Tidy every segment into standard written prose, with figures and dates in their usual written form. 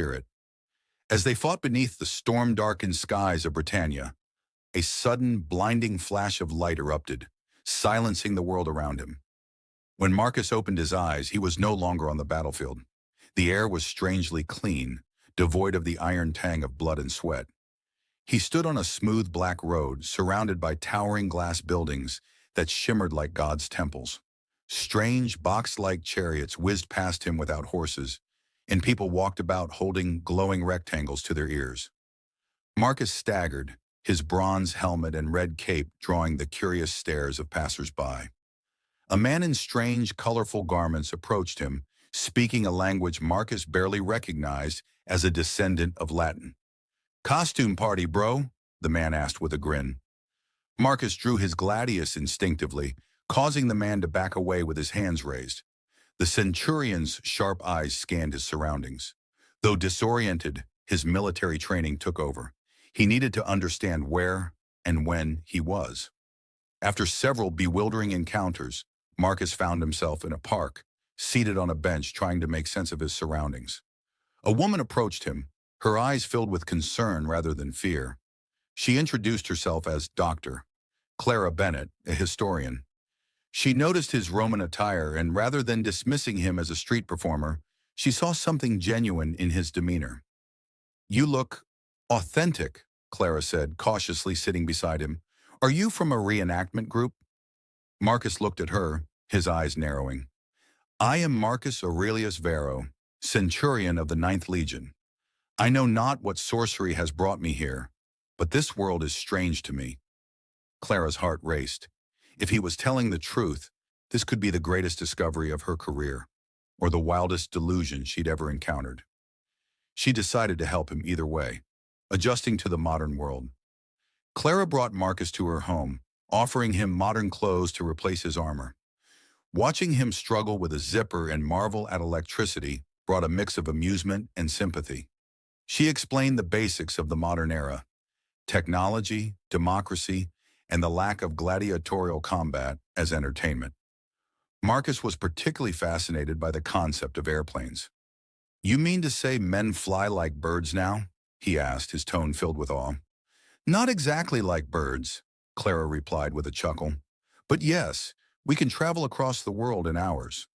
spirit. As they fought beneath the storm-darkened skies of Britannia, a sudden, blinding flash of light erupted, silencing the world around him. When Marcus opened his eyes, he was no longer on the battlefield. The air was strangely clean, devoid of the iron tang of blood and sweat. He stood on a smooth black road, surrounded by towering glass buildings that shimmered like God's temples. Strange, box-like chariots whizzed past him without horses, and people walked about holding glowing rectangles to their ears. Marcus staggered, his bronze helmet and red cape drawing the curious stares of passers-by. A man in strange, colorful garments approached him, speaking a language Marcus barely recognized as a descendant of Latin. "Costume party, bro?" the man asked with a grin. Marcus drew his gladius instinctively, causing the man to back away with his hands raised. The centurion's sharp eyes scanned his surroundings. Though disoriented, his military training took over. He needed to understand where and when he was. After several bewildering encounters, Marcus found himself in a park, seated on a bench trying to make sense of his surroundings. A woman approached him, her eyes filled with concern rather than fear. She introduced herself as Dr. Clara Bennett, a historian. She noticed his Roman attire, and rather than dismissing him as a street performer, she saw something genuine in his demeanor. "You look authentic," Clara said, cautiously sitting beside him. "Are you from a reenactment group?" Marcus looked at her, his eyes narrowing. "I am Marcus Aurelius Varro, centurion of the 9th Legion. I know not what sorcery has brought me here, but this world is strange to me." Clara's heart raced. If he was telling the truth, this could be the greatest discovery of her career, or the wildest delusion she'd ever encountered. She decided to help him either way, adjusting to the modern world. Clara brought Marcus to her home, offering him modern clothes to replace his armor. Watching him struggle with a zipper and marvel at electricity brought a mix of amusement and sympathy. She explained the basics of the modern era: technology, democracy, and the lack of gladiatorial combat as entertainment. Marcus was particularly fascinated by the concept of airplanes. "You mean to say men fly like birds now?" he asked, his tone filled with awe. "Not exactly like birds," Clara replied with a chuckle. "But yes, we can travel across the world in hours."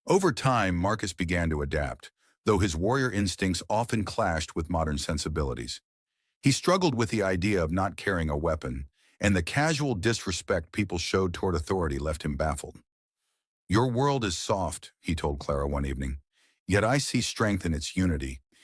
Over time, Marcus began to adapt, though his warrior instincts often clashed with modern sensibilities. He struggled with the idea of not carrying a weapon, and the casual disrespect people showed toward authority left him baffled. "Your world is soft," he told Clara one evening, "yet I see strength in its unity.